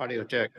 Audio check.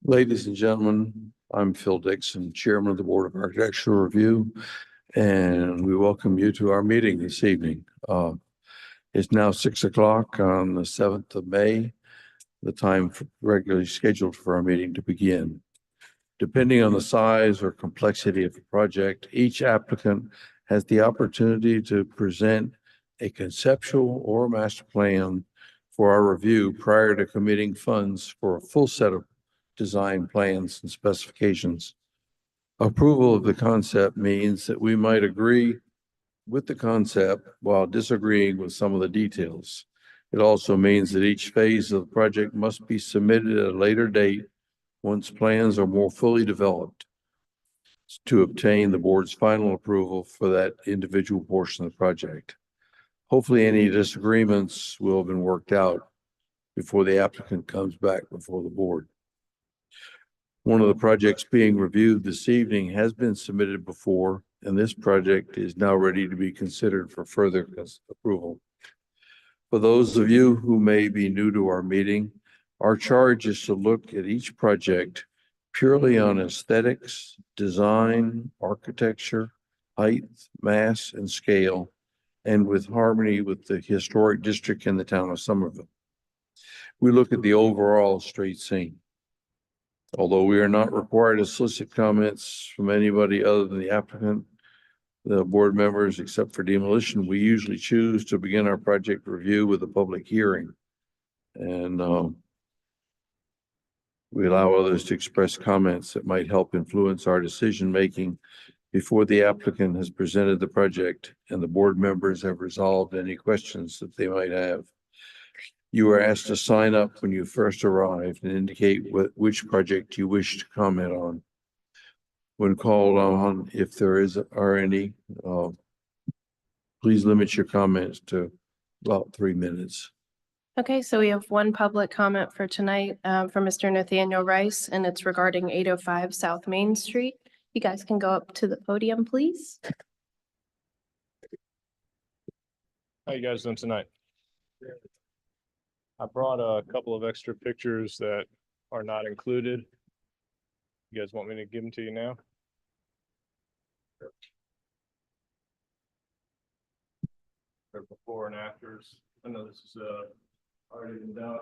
Ladies and gentlemen, I'm Phil Dixon, Chairman of the Board of Architectural Review, and we welcome you to our meeting this evening. It's now 6 o'clock on the 7th of May, the time regularly scheduled for our meeting to begin. Depending on the size or complexity of the project, each applicant has the opportunity to present a conceptual or master plan for our review prior to committing funds for a full set of design plans and specifications. Approval of the concept means that we might agree with the concept while disagreeing with some of the details. It also means that each phase of the project must be submitted at a later date once plans are more fully developed to obtain the board's final approval for that individual portion of the project. Hopefully, any disagreements will have been worked out before the applicant comes back before the board. One of the projects being reviewed this evening has been submitted before, and this project is now ready to be considered for further approval. For those of you who may be new to our meeting, our charge is to look at each project purely on aesthetics, design, architecture, height, mass, and scale, and with harmony with the historic district in the town of Somerville. We look at the overall street scene. Although we are not required to solicit comments from anybody other than the applicant, the board members, except for demolition, we usually choose to begin our project review with a public hearing. And we allow others to express comments that might help influence our decision-making before the applicant has presented the project and the board members have resolved any questions that they might have. You are asked to sign up when you first arrived and indicate which project you wish to comment on. When called on, if there are any, please limit your comments to about 3 minutes. Okay, so we have one public comment for tonight from Mr. Nathaniel Rice, and it's regarding 805 South Main Street. You guys can go up to the podium, please. How you guys doing tonight? I brought a couple of extra pictures that are not included. You guys want me to give them to you now? They're before and afters. I know this is already been done.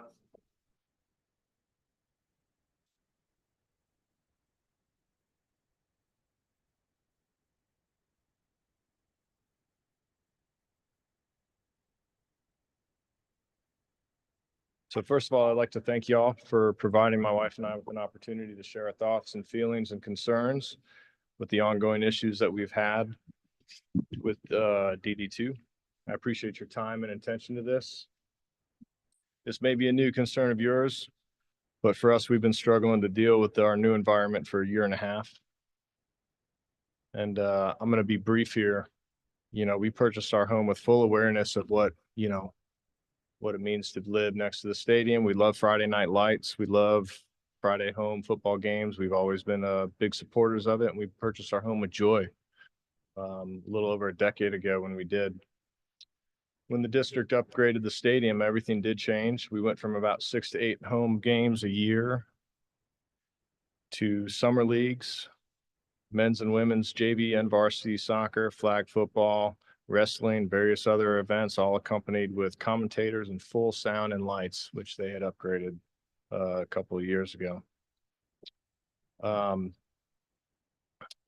So first of all, I'd like to thank y'all for providing my wife and I with an opportunity to share our thoughts and feelings and concerns with the ongoing issues that we've had with DD2. I appreciate your time and attention to this. This may be a new concern of yours, but for us, we've been struggling to deal with our new environment for a year and a half. And I'm going to be brief here. You know, we purchased our home with full awareness of what it means to live next to the stadium. We love Friday night lights. We love Friday home football games. We've always been big supporters of it. And we purchased our home with joy a little over a decade ago when we did. When the district upgraded the stadium, everything did change. We went from about 6 to 8 home games a year to summer leagues, men's and women's JV and varsity soccer, flag football, wrestling, various other events, all accompanied with commentators and full sound and lights, which they had upgraded a couple of years ago.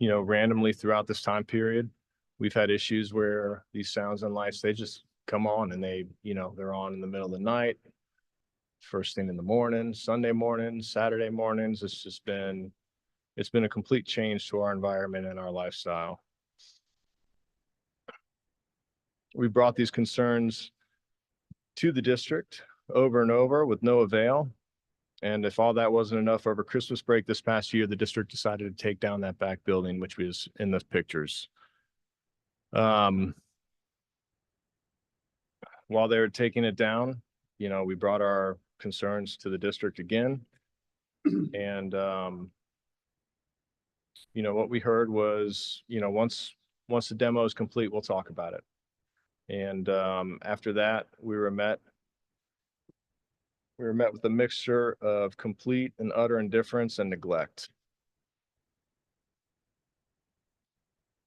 Randomly throughout this time period, we've had issues where these sounds and lights, they just come on and they're on in the middle of the night, first thing in the morning, Sunday mornings, Saturday mornings. It's been a complete change to our environment and our lifestyle. We brought these concerns to the district over and over with no avail. And if all that wasn't enough, over Christmas break this past year, the district decided to take down that back building, which was in the pictures. While they were taking it down, we brought our concerns to the district again. And, what we heard was, once the demo is complete, we'll talk about it. And after that, we were met We were met with a mixture of complete and utter indifference and neglect.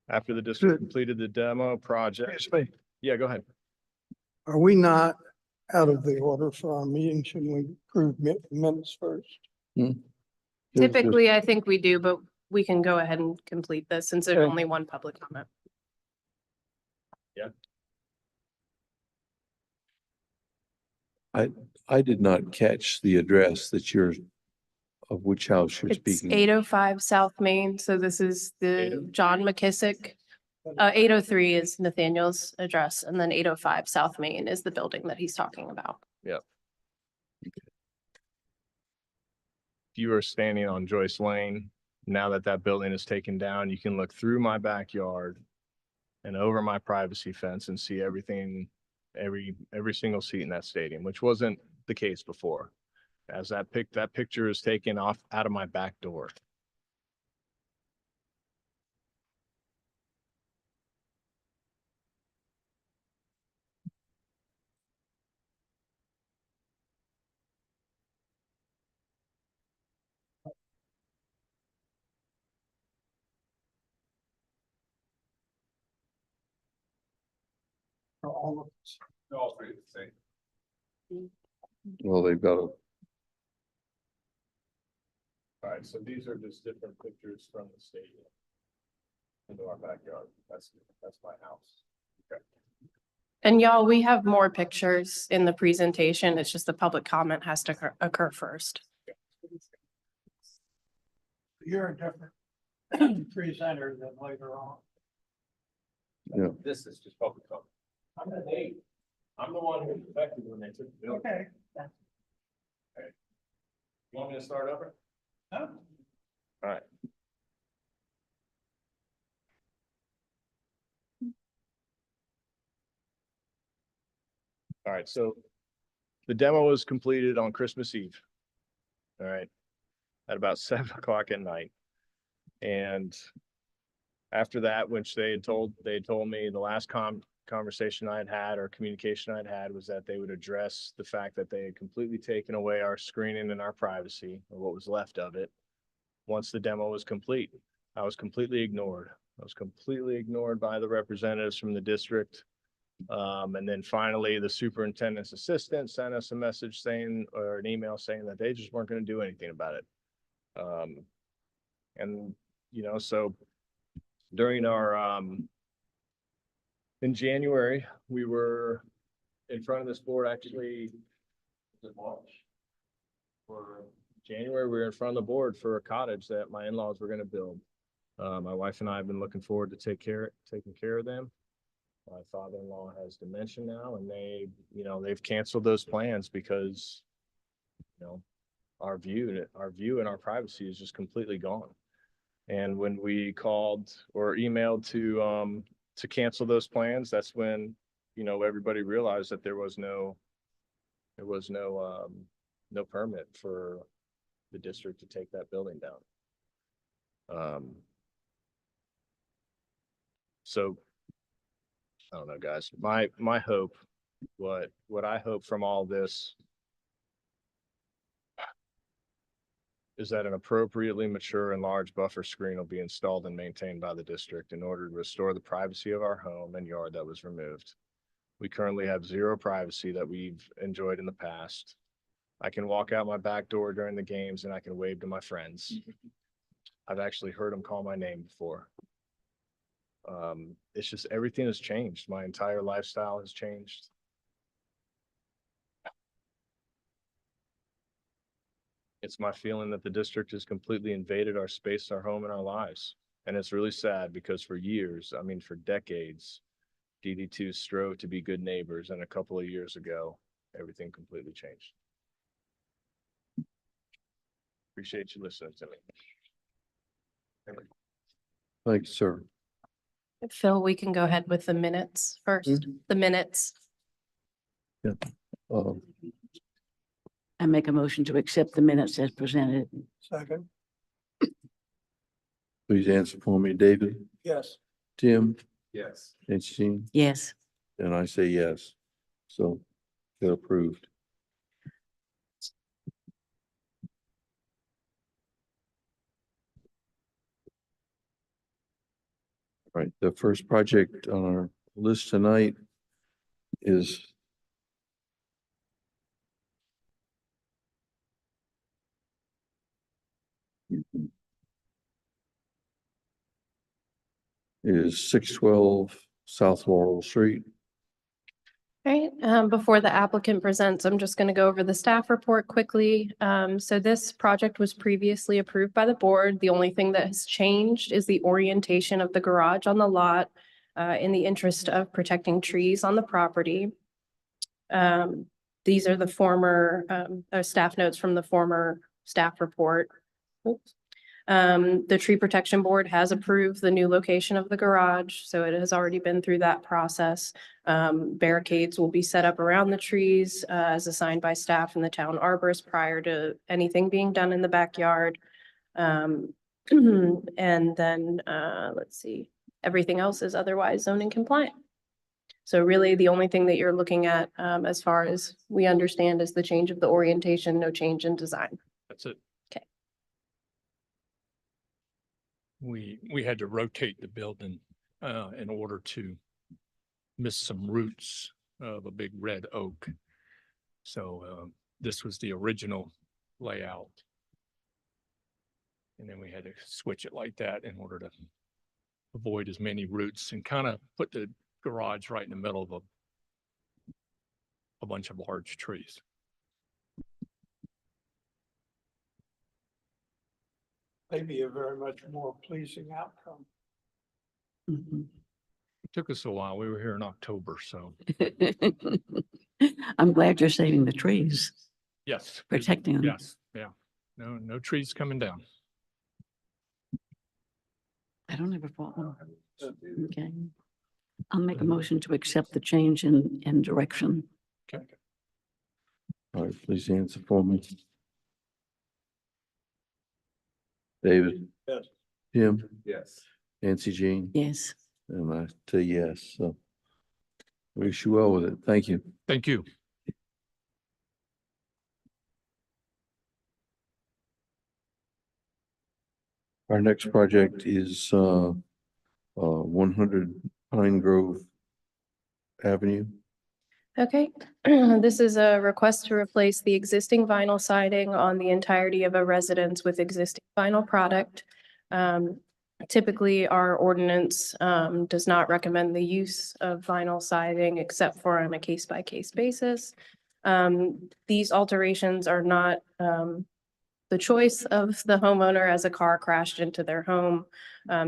After the district Good. completed the demo project. Excuse me, Yeah, go ahead. are we not out of the order for our meeting? Shouldn't we approve minutes first? It was just- Typically, I think we do, but we can go ahead and complete this since there's Okay. only one public comment. I did not catch the address that you're, of which house you're It's speaking. 805 South Main, so this is the John McKissick. 803 is Nathaniel's address, and then 805 South Main is the building that he's talking about. If you are standing on Joyce Lane, now that that building is taken down, you can look through my backyard and over my privacy fence and see everything, every single seat in that stadium, which wasn't the case before. As that picture is taken off out of my back door. For all of us? All three the same. Well, they've got a, All right, so these are just different pictures from the stadium. Into our backyard. That's my house. Okay. And y'all, we have more pictures in the presentation. It's just the public comment has to occur first. You're a different presenter than later on. yeah, This is just public comment. I'm an eight. I'm the one who affected when they took the building. Okay. You want me to start over? No. All right. All right, so the demo was completed on Christmas Eve. All right, at about 7 o'clock at night. And after that, which they had told me the last conversation I'd had or communication I'd had was that they would address the fact that they had completely taken away our screening and our privacy, or what was left of it, once the demo was complete. I was completely ignored. I was completely ignored by the representatives from the district. And then finally, the superintendent's assistant sent us a message saying, or an email saying that they just weren't going to do anything about it. And, you know, so during our, in January, we were in front of this board actually, was it March? For January, we were in front of the board for a cottage that my in-laws were going to build. My wife and I have been looking forward to taking care of them. My father-in-law has dementia now, and they've canceled those plans because, our view and our privacy is just completely gone. And when we called or emailed to cancel those plans, that's when, everybody realized that there was no permit for the district to take that building down. So I don't know, guys, my hope, what I hope from all this is that an appropriately mature and large buffer screen will be installed and maintained by the district in order to restore the privacy of our home and yard that was removed. We currently have zero privacy that we've enjoyed in the past. I can walk out my back door during the games and I can wave to my friends. I've actually heard them call my name before. It's just everything has changed. My entire lifestyle has changed. It's my feeling that the district has completely invaded our space, our home, and our lives. And it's really sad because for years, for decades, DD2 strove to be good neighbors, and a couple of years ago, everything completely changed. Appreciate you listening to me. thanks, sir. Phil, we can go ahead with the minutes first, the minutes. Uh, I make a motion to accept the minutes as presented. Second? Please answer for me, David, Yes. Tim, Yes. and Jean, Yes, and I say yes. So they're approved. Right, the first project on our list tonight is is 612 South Laurel Street. Right, before the applicant presents, I'm just gonna go over the staff report quickly. So this project was previously approved by the board. The only thing that has changed is the orientation of the garage on the lot, in the interest of protecting trees on the property. These are the former, staff notes from the former staff report. Oops. The tree protection board has approved the new location of the garage, so it has already been through that process. Barricades will be set up around the trees, as assigned by staff and the town arborist prior to anything being done in the backyard. And then, let's see, everything else is otherwise zoning compliant. So really, the only thing that you're looking at, as far as we understand, is the change of the orientation, no change in design. That's it. Okay. We had to rotate the building in order to miss some roots of a big red oak. So this was the original layout. And then we had to switch it like that in order to avoid as many roots and kind of put the garage right in the middle of a bunch of large trees. Maybe a very much more pleasing outcome. Mhm. It took us a while. We were here in October, so I'm glad you're saving the trees, yes. protecting them. Yes, yeah. No trees coming down. I don't have a problem. Okay. I'll make a motion to accept the change in direction. All right, please answer for me. David? Yes. Jim? Yes. Nancy Jean? Yes. And I say yes, so. Wish you well with it. Thank you. Thank you. Our next project is 100 Pine Grove Avenue. Okay, this is a request to replace the existing vinyl siding on the entirety of a residence with existing vinyl product. Typically, our ordinance does not recommend the use of vinyl siding except for on a case-by-case basis. These alterations are not the choice of the homeowner as a car crashed into their home.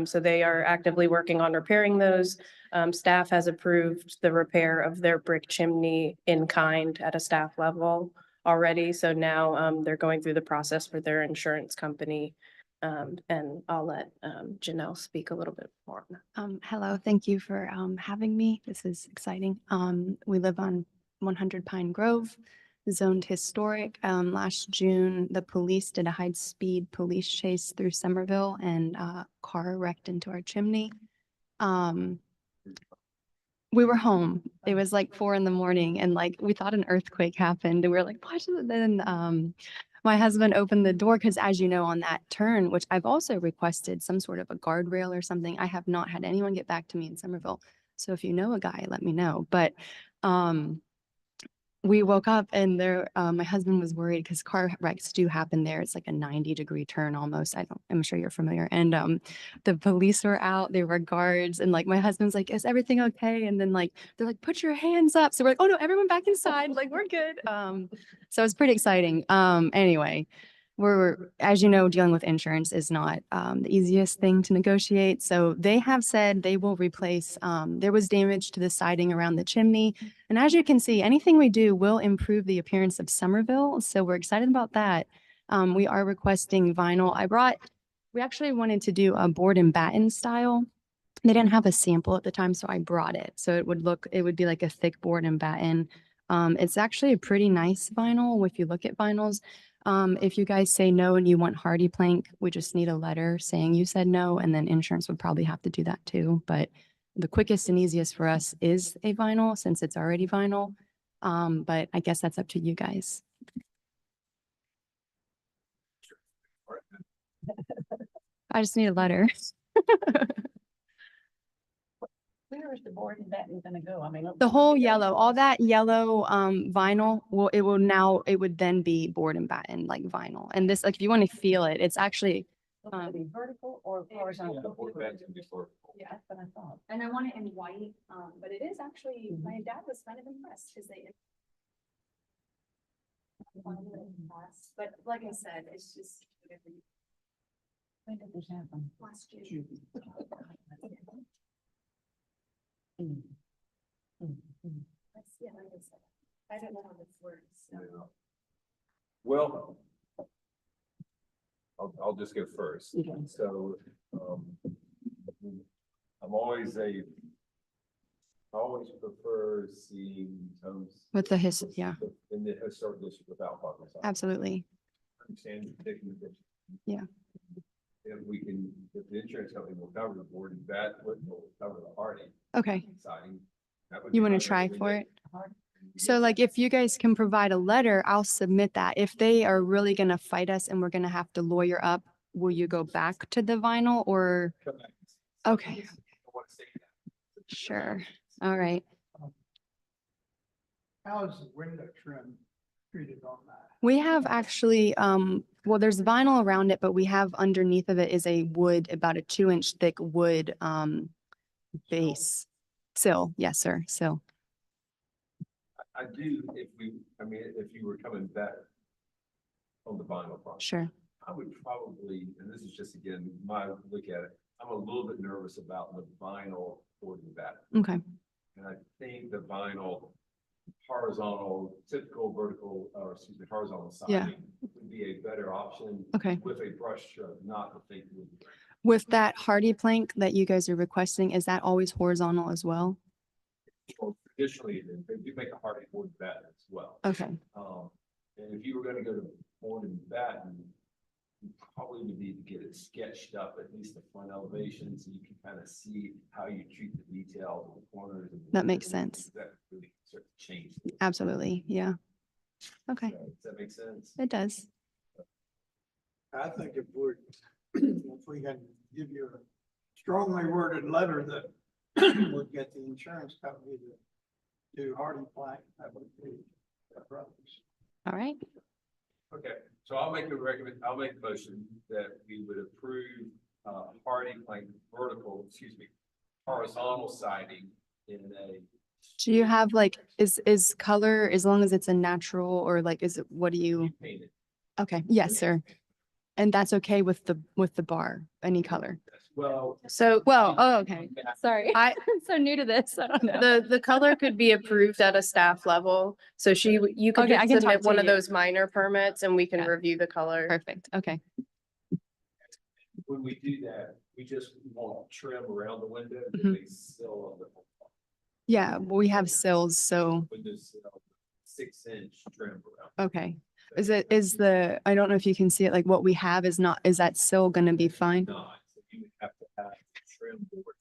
So they are actively working on repairing those. Staff has approved the repair of their brick chimney in kind at a staff level already. So now they're going through the process for their insurance company. And I'll let Janelle speak a little bit more. Hello, thank you for having me. This is exciting. We live on 100 Pine Grove, zoned historic. Last June, the police did a high-speed police chase through Somerville and a car wrecked into our chimney. We were home. It was like 4 a.m. and like we thought an earthquake happened. And we were like, what? And then my husband opened the door because, as you know, on that turn, which I've also requested some sort of a guardrail or something, I have not had anyone get back to me in Somerville. So if you know a guy, let me know. But we woke up and there, my husband was worried because car wrecks do happen there. It's like a 90-degree turn almost. I'm sure you're familiar. And the police were out, there were guards, and like my husband's like, is everything okay? And then like, they're like, put your hands up. So we're like, oh no, everyone back inside. Like, we're good. So it's pretty exciting. Anyway, we're, as you know, dealing with insurance is not the easiest thing to negotiate. So they have said they will replace, there was damage to the siding around the chimney. And as you can see, anything we do will improve the appearance of Somerville. So we're excited about that. We are requesting vinyl. We actually wanted to do a board and batten style. They didn't have a sample at the time, so I brought it. So it would be like a thick board and batten. It's actually a pretty nice vinyl if you look at vinyls. If you guys say no and you want hardy plank, we just need a letter saying you said no, and then insurance would probably have to do that too. But the quickest and easiest for us is a vinyl since it's already vinyl. But I guess that's up to you guys. I just need a letter. Where is the board and batten gonna go? I mean. The whole yellow, all that yellow vinyl it would then be board and batten like vinyl. And this, like, if you want to feel it, it's actually, Gonna be vertical or horizontal? Yeah. That's what I thought. and I want it in white, but it is actually, my dad was kind of impressed because they. But like I said, it's just. When did this happen? Last June. Mm. Mm, mm. Yeah, like I said, I don't know how this works, so. Well, I'll just go first. Okay. So, I always prefer seeing homes. With the yeah, In the historic district without parking signs. absolutely. Understand you're taking the picture. Yeah. If the insurance company will cover the board, and that will cover the hardy Okay, siding. that would you be want my to try for recommendation. it? So like, if you guys can provide a letter, I'll submit that. If they are really gonna fight us and we're gonna have to lawyer up, will you go back to the vinyl or? Come back. Okay. I want to say that. Sure. All right. How is the window trim treated on that? We have actually, well, there's vinyl around it, but we have underneath of it is a wood, about a 2-inch thick wood, base. Sill, yes, sir, sill. I do, if you were coming back on the vinyl part. Sure. I would probably, and this is just again, my look at it, I'm a little bit nervous about the vinyl for the back. Okay, And I think the vinyl horizontal, typical vertical, or excuse me, horizontal Yeah. siding would be a better option. Okay. With a brush stroke, not the fake wood. with that hardy plank that you guys are requesting, is that always horizontal as well? Or traditionally, they do make a hardy board batten as well. Okay, And if you were gonna go to board and batten, you probably would need to get it sketched up, at least the front elevation, so you can kind of see how you treat the details of the corners. And That makes sense. That really starts to change. absolutely, yeah. Okay, Does that make sense? it does. I think if we can give you a strongly worded letter that would get the insurance company to do hardy plank, that would be. All right, Okay, so I'll make a motion that we would approve, hardy plank horizontal siding in a. do you have like, is color, as long as it's a natural, or like, is it, what do you? Painted. Okay, yes, sir. And that's okay with the bar, any color? Well. So Well, oh, okay. Sorry. I, I'm so new to this. I don't know. the color could be approved at a staff level. So you could Okay, I just can talk submit to one of you. those minor permits and we can Yeah. review the color. Perfect. Okay. When we do that, we just want trim around the window, Mhm. they sill of the Yeah, we have sills, so, windows, 6-inch trim around. okay. I don't know if you can see it, like what we have is that sill gonna be fine Not, so you would have to have trim board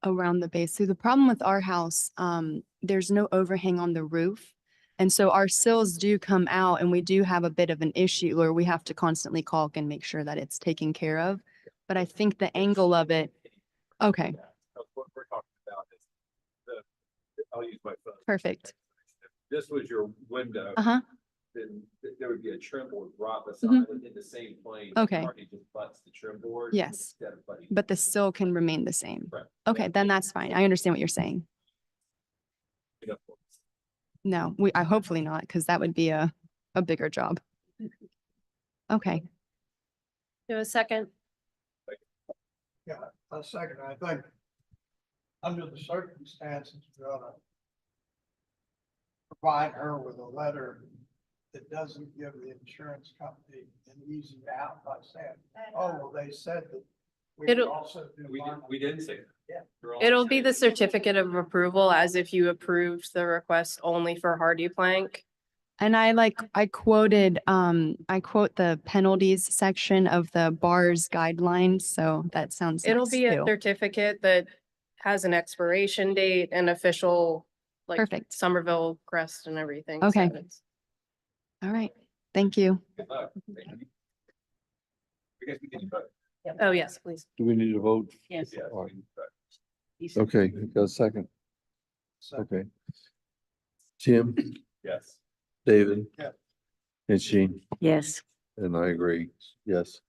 around. around the base? So the problem with our house, there's no overhang on the roof. And so our sills do come out and we do have a bit of an issue where we have to constantly caulk and make sure that it's taken care of. But I think the angle of it, okay, What we're talking about is I'll use my phone. perfect. If this was your window. Uh-huh. Then there would be a trim board right Mhm. beside it in the same plane. Okay. Party just butts the trim board. Yes. Instead of butting. But the sill can remain the same. Correct. Okay, then that's fine. I understand what you're saying. Yeah. No, I hopefully not, because that would be a bigger job. Okay, Do a second. Yeah, a second, I think under the circumstances, we ought to provide her with a letter that doesn't give the insurance company an easy out by saying, oh, well, they said that we could It'll- also do. vinyl." We didn't say that. Yeah. We're all It'll be the saying- certificate of approval as if you approved the request only for hardy plank. and I quoted, I quote the penalties section of the bars guidelines, so that sounds It'll nice be a too. certificate that has an expiration date and official, like Perfect. Somerville crest and everything. so Okay. it's- All right, thank you. Good luck. Thank you. I guess we can vote. Oh, yes, please. Do we need to vote? Yes. Yeah, we can vote. Okay, you got a second? So Okay. Tim, Yes. David? Yeah. And Jean, Yes, and I agree, yes.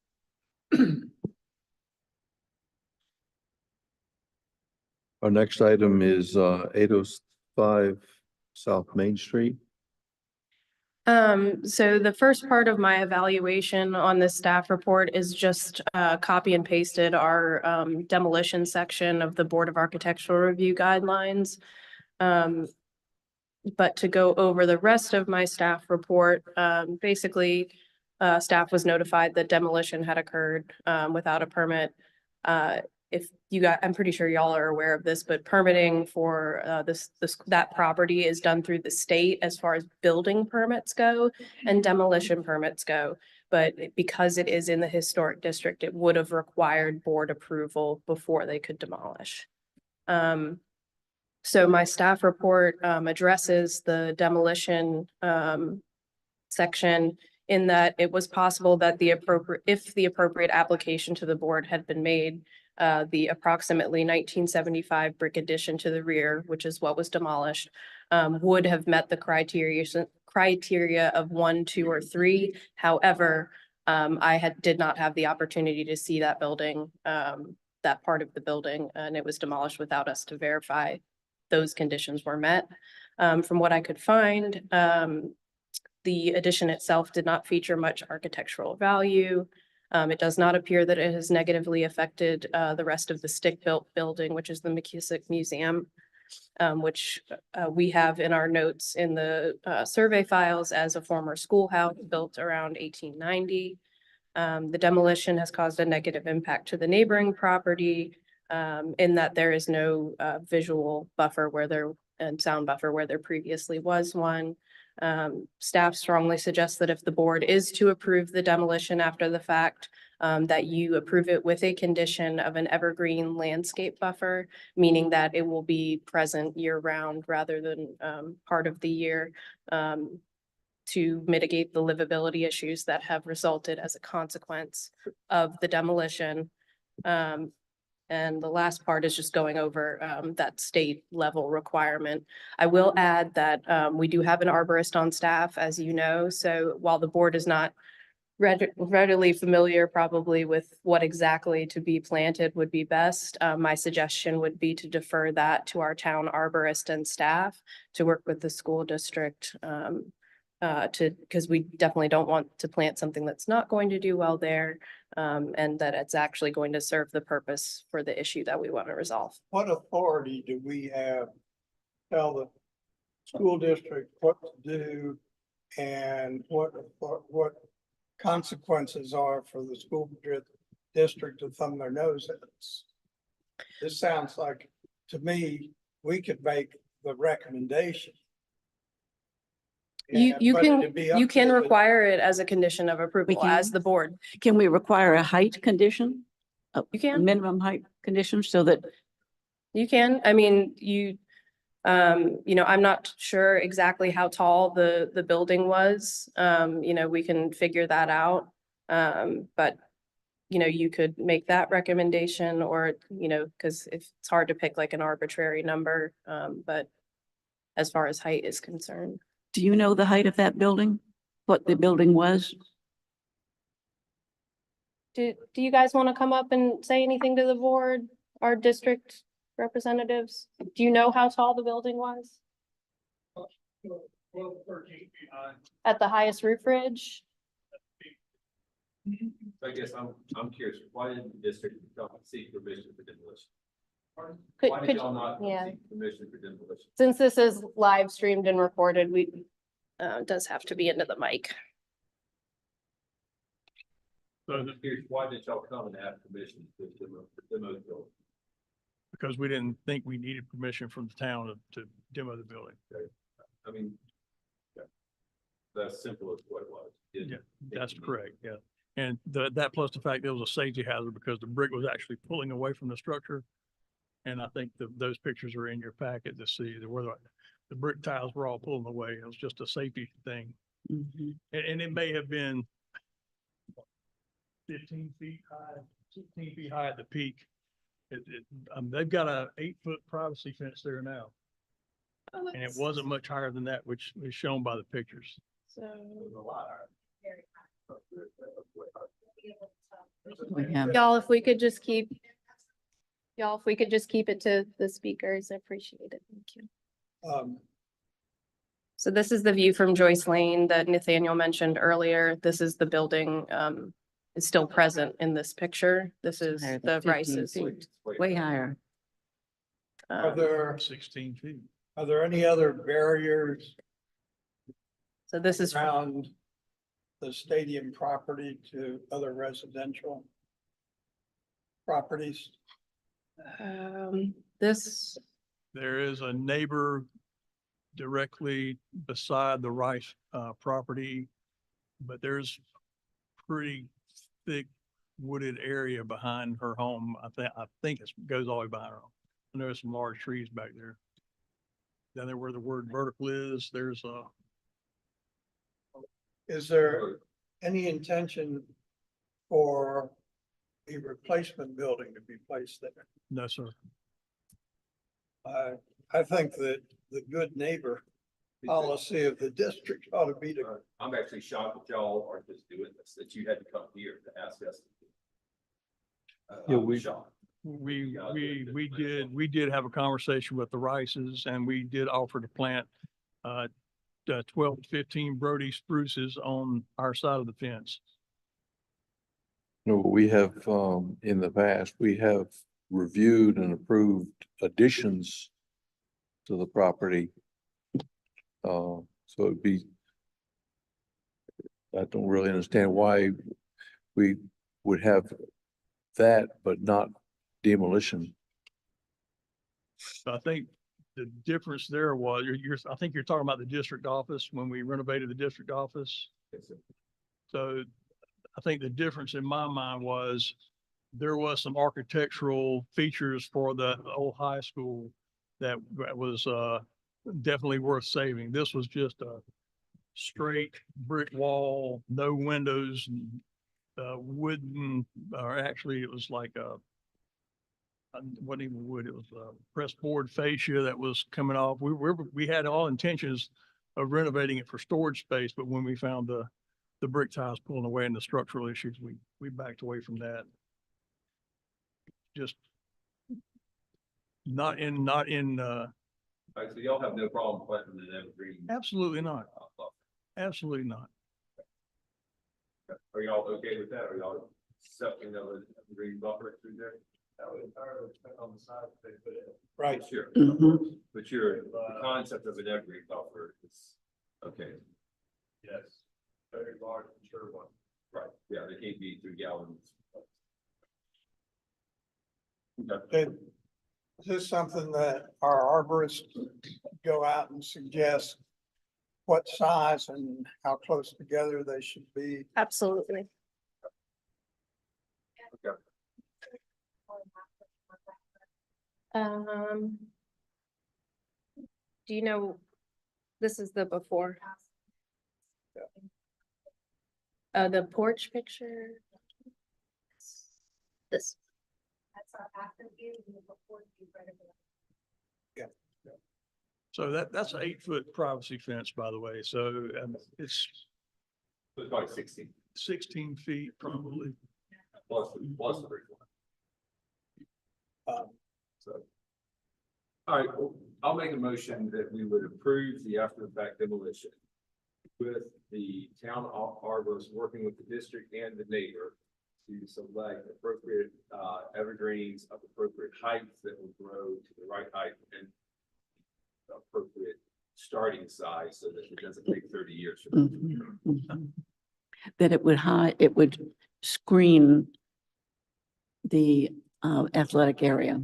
Our next item is 805 South Main Street. So the first part of my evaluation on this staff report is just copy and pasted our demolition section of the Board of Architectural Review guidelines. But to go over the rest of my staff report, basically, staff was notified that demolition had occurred without a permit. If you got, I'm pretty sure y'all are aware of this, but permitting for that property is done through the state as far as building permits go and demolition permits go. But because it is in the historic district, it would have required board approval before they could demolish. So my staff report addresses the demolition section in that it was possible that if the appropriate application to the board had been made, the approximately 1975 brick addition to the rear, which is what was demolished, would have met the criteria of 1, 2, or 3. However, I did not have the opportunity to see that building, that part of the building, and it was demolished without us to verify those conditions were met. From what I could find, the addition itself did not feature much architectural value. It does not appear that it has negatively affected the rest of the stick-built building, which is the McKissick Museum, which we have in our notes in the survey files as a former schoolhouse built around 1890. The demolition has caused a negative impact to the neighboring property, in that there is no visual buffer and sound buffer where there previously was one. Staff strongly suggests that if the board is to approve the demolition after the fact, that you approve it with a condition of an evergreen landscape buffer, meaning that it will be present year-round rather than part of the year, to mitigate the livability issues that have resulted as a consequence of the demolition. And the last part is just going over that state level requirement. I will add that we do have an arborist on staff, as you know. So while the board is not readily familiar probably with what exactly to be planted would be best, my suggestion would be to defer that to our town arborist and staff to work with the school district, because we definitely don't want to plant something that's not going to do well there, and that it's actually going to serve the purpose for the issue that we want to resolve. what authority do we have to tell the school district what to do and what consequences are for the school district to thumb their nose at us? This sounds like, to me, we could make the recommendation. You But it'd be up you to can the- require it as a condition of approval as can? the board. can we require a height condition? You A can, minimum height condition so that, I mean, I'm not sure exactly how tall the building was. We can figure that out. But you could make that recommendation or, because if it's hard to pick like an arbitrary number, but as far as height is concerned. do you know the height of that building? What the building was? Do you guys want to come up and say anything to the board, our district representatives? Do you know how tall the building was? 13 feet high. At the highest roof ridge? So I guess I'm curious, why didn't the district seek permission for demolition? Could- Why could did you- y'all not yeah. seek permission for demolition? Since this is live streamed and recorded, it does have to be into the mic. So I'm curious, why did y'all come and ask permission to demo the building? because we didn't think we needed permission from the town to demo the building. I mean, yeah, that's simple as what it was. Didn't Yeah, think That's you needed- correct, yeah. And that plus the fact there was a safety hazard because the brick was actually pulling away from the structure. And I think those pictures are in your packet to see where the brick tiles were all pulling away. It was just a safety thing. Mhm. And it may have been 15 feet high, 16 feet high at the peak. They've got a 8-foot privacy fence there now, and it wasn't much higher than that, which is shown by the pictures. So, We have, y'all, if we could just keep it to the speakers, I appreciate it. Thank you. So this is the view from Joyce Lane that Nathaniel mentioned earlier. This is the building, is still present in this picture. This is higher the than 15 Rice's. feet. Way higher. Are there, 16 feet. are there any other barriers So this is, around the stadium property to other residential properties? this, There is a neighbor directly beside the Rice property, but there's pretty thick wooded area behind her home. I think it goes all the way behind her home. And there's some large trees back there. Down there where the word vertical is, there's a, Is there any intention for a replacement building to be placed there? no, sir. I think that the good neighbor policy of the district ought to be to, I'm actually shocked that y'all are just doing this, that you had to come here to ask us. Yeah, I'm we- shocked. We did have a conversation with the Rices, and we did offer to plant 12 to 15 Brody spruces on our side of the fence. No, we have, in the past, we have reviewed and approved additions to the property. So it'd be, I don't really understand why we would have that, but not demolition. So I think the difference there was, I think you're talking about the district office when we renovated the district office. So I think the difference in my mind was there was some architectural features for the old high school that was definitely worth saving. This was just a straight brick wall, no windows, wooden, or actually it was like a, wasn't even wood, it was a pressed board fascia that was coming off. We had all intentions of renovating it for storage space, but when we found the brick tiles pulling away and the structural issues, we backed away from that. Just not in, All right, so y'all have no problem planting an evergreen. absolutely not. Absolutely not. Are y'all okay with that? Are y'all accepting of an evergreen buffer through there? That would entirely depend on the size they put in. right, Sure. Mhm. But the concept of an evergreen buffer is, okay. Yes, very large, mature one. Right, yeah, they can't be 3 gallons. Okay. is this something that our arborists go out and suggest what size and how close together they should be? absolutely. Um, do you know, this is the before? The porch picture? This. So that's an 8-foot privacy fence, by the way. So it's So it's probably 16 16 feet probably. plus the brick one. Um, So. All right, well, I'll make a motion that we would approve the after the fact demolition with the town arborist working with the district and the neighbor to select appropriate evergreens of appropriate heights that will grow to the right height and appropriate starting size so that it doesn't take 30 years. for them to Mhm. mature. Mhm. That it would screen the athletic area,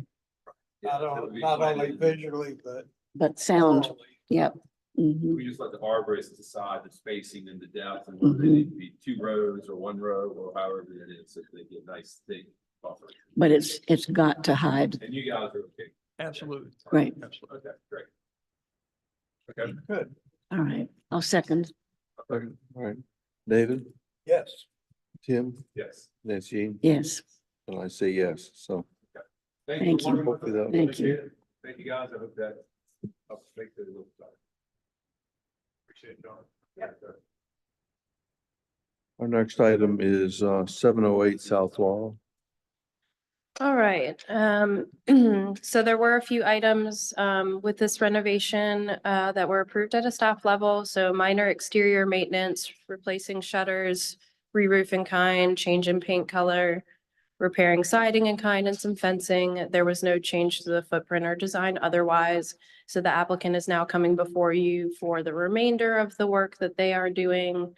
Yeah, that would be Not only planted. visually, but. but sound, orally. yep. Mhm. We just let the arborist decide the spacing and the depth and whether they need to be 2 rows or 1 row or however it is, so they get nice thick buffer. But it's got to hide, And you guys are okay. Absolutely. right? Absolutely. Okay, great. Okay. Good, All right, I'll second. All right, David, yes. Tim, Yes. Nancy, Yes, and I say yes, so Thank you. Hopefully that- Thank you. Appreciate it. Thank you, guys. I hope that helps make it a little better. Appreciate it, John. Yeah. Our next item is 708 South Laurel. All right, so there were a few items, with this renovation, that were approved at a staff level. So minor exterior maintenance, replacing shutters, re-roof in kind, change in paint color, repairing siding in kind and some fencing. There was no change to the footprint or design otherwise. So the applicant is now coming before you for the remainder of the work that they are doing.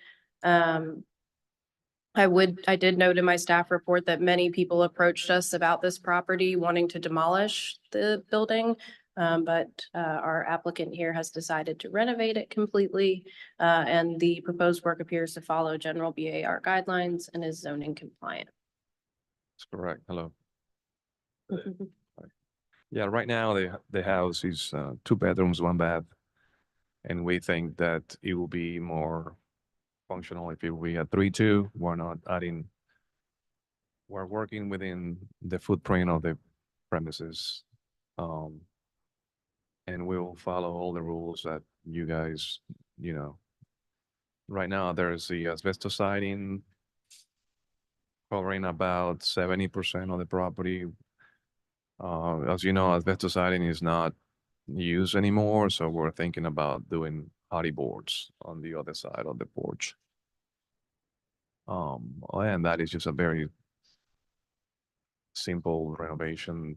I did note in my staff report that many people approached us about this property wanting to demolish the building. But our applicant here has decided to renovate it completely. And the proposed work appears to follow general BAR guidelines and is zoning compliant. That's correct. Hello. Yeah, right now the house is 2 bedrooms, 1 bath. And we think that it will be more functional if we had 3-2. We're not adding. We're working within the footprint of the premises. And we'll follow all the rules that you guys, right now there's the asbestos siding covering about 70% of the property. As you know, asbestos siding is not used anymore, so we're thinking about doing hardy boards on the other side of the porch. And that is just a very simple renovation,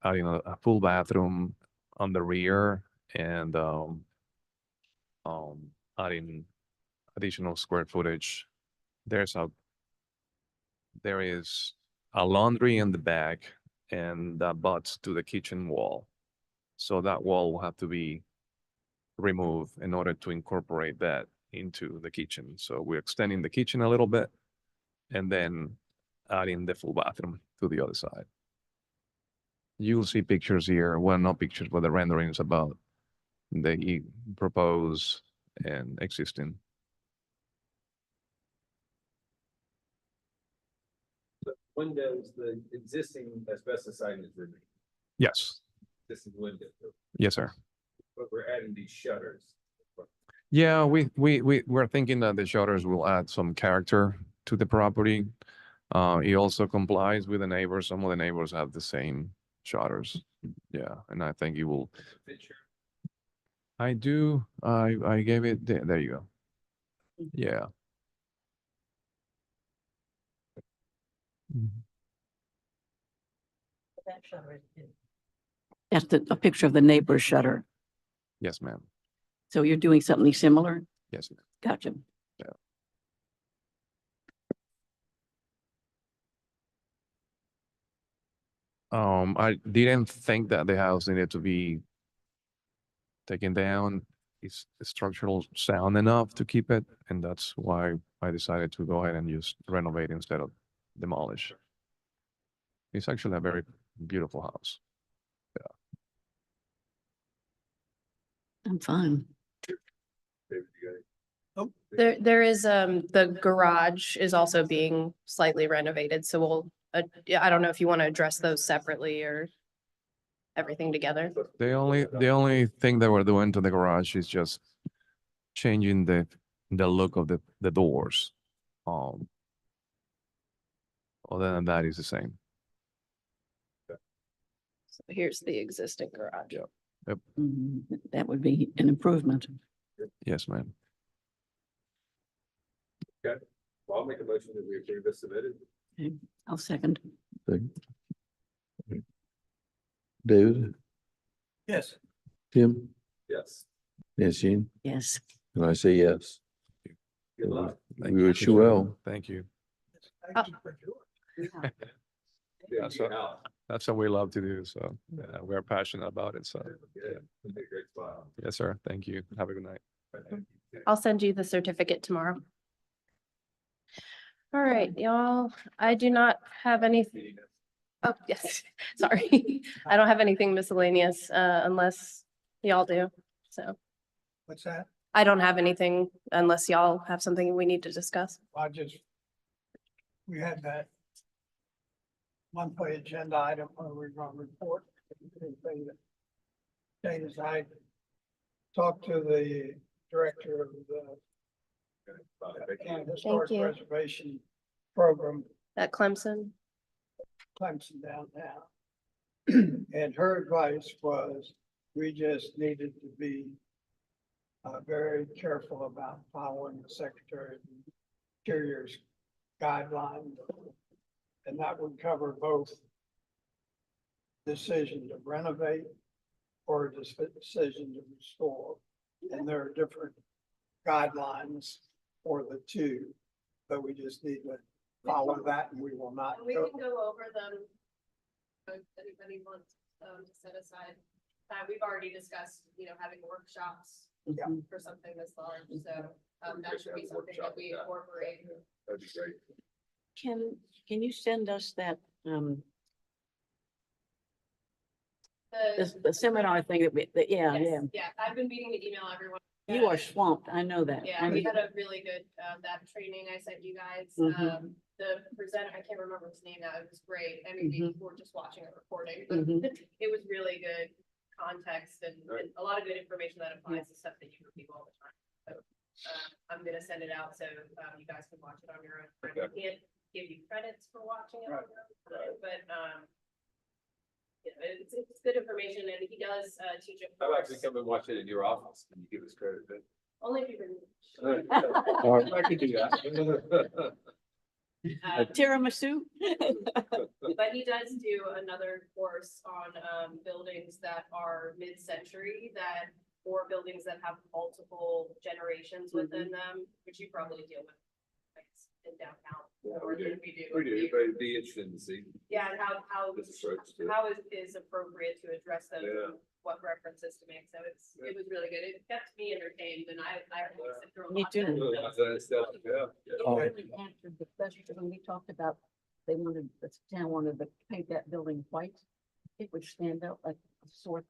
adding a full bathroom on the rear and adding additional square footage. There is a laundry in the back, and that butts to the kitchen wall. So that wall will have to be removed in order to incorporate that into the kitchen. So we're extending the kitchen a little bit and then adding the full bathroom to the other side. You'll see pictures here, well, not pictures, but the renderings about the proposed and existing. Windows, the existing asbestos siding is removed. Yes. This is window, Yes, sir. but we're adding these shutters. Yeah, we're thinking that the shutters will add some character to the property. It also complies with the neighbors. Some of the neighbors have the same shutters. Yeah, and I think it will. Picture. I do. I gave it. There you go. Yeah. Mhm. That's a picture of the neighbor's shutter. Yes, ma'am. So you're doing something similar? Yes, ma'am. Gotcha. I didn't think that the house needed to be taken down. It's structural sound enough to keep it, and that's why I decided to go ahead and just renovate instead of demolish. It's actually a very beautiful house. I'm fine. There is, the garage is also being slightly renovated, so we'll, yeah, I don't know if you want to address those separately or everything together. The only thing that we're doing to the garage is just changing the look of the doors. Other than that, is the same. So here's the existing garage. Yeah. That would be an improvement. Yes, ma'am. Well, I'll make a motion that we approve as submitted. I'll second. David, Yes. Tim, Yes. Nancy, Yes. and I say yes. Good luck. Thank We wish you well. Thank you. Thank you for doing it. Yeah, That's you what- out. That's what we love to do. So we're passionate about it. So Yeah, it'll be a great spot. yes, sir. Thank you. Have a good night. I'll send you the certificate tomorrow. All right, y'all, I do not have any, oh, yes, sorry. I don't have anything miscellaneous, unless y'all do, so. What's that? I don't have anything unless y'all have something we need to discuss. We had that monthly agenda item where we're gonna report anything that Dana's I talked to the director of the Historic you. Preservation Program, At Clemson? Clemson downtown. And her advice was, we just needed to be very careful about following the Secretary of the Interior's guidelines. And that would cover both decision to renovate or a decision to restore. And there are different guidelines for the two, but we just need to follow that and we will not And we go. can go over them. If anybody wants to set aside, we've already discussed, having workshops Yeah. for something this large, so that should be something that we incorporate. That'd be great. Can you send us that, The the seminar thing yeah, Yes, yeah, I've been meaning to email everyone. You are swamped, I know that. Yeah, we had a really good, that training I sent you guys, Mhm. the presenter, I can't remember his name now, it was great. I mean, we Mhm. were just watching a recording, but Mhm. it was really good context and a lot of good information that applies to stuff that you repeat all the time. So, I'm gonna send it out so, you guys can watch it on your own. I Okay. can't give you credits for watching it on your own time, but, it's good information and he does, teach a I'll actually course, come and watch it in your office and you give us credit. Then. only if you can. I could do that. Tiramisu? But he does do another course on buildings that are mid-century or buildings that have multiple generations within them, which you probably deal with like, in downtown. Yeah, Or we do. we do. We do, but it'd be interesting to see Yeah, and how this approach to it. how is appropriate to address those, Yeah. and what references to make. So it was really good. It kept me entertained and I really sit through a Me lot. too. of it. That's that stuff, yeah. It Oh. really answered the question when we talked about, the town wanted to paint that building white. It would stand out like a sore thumb.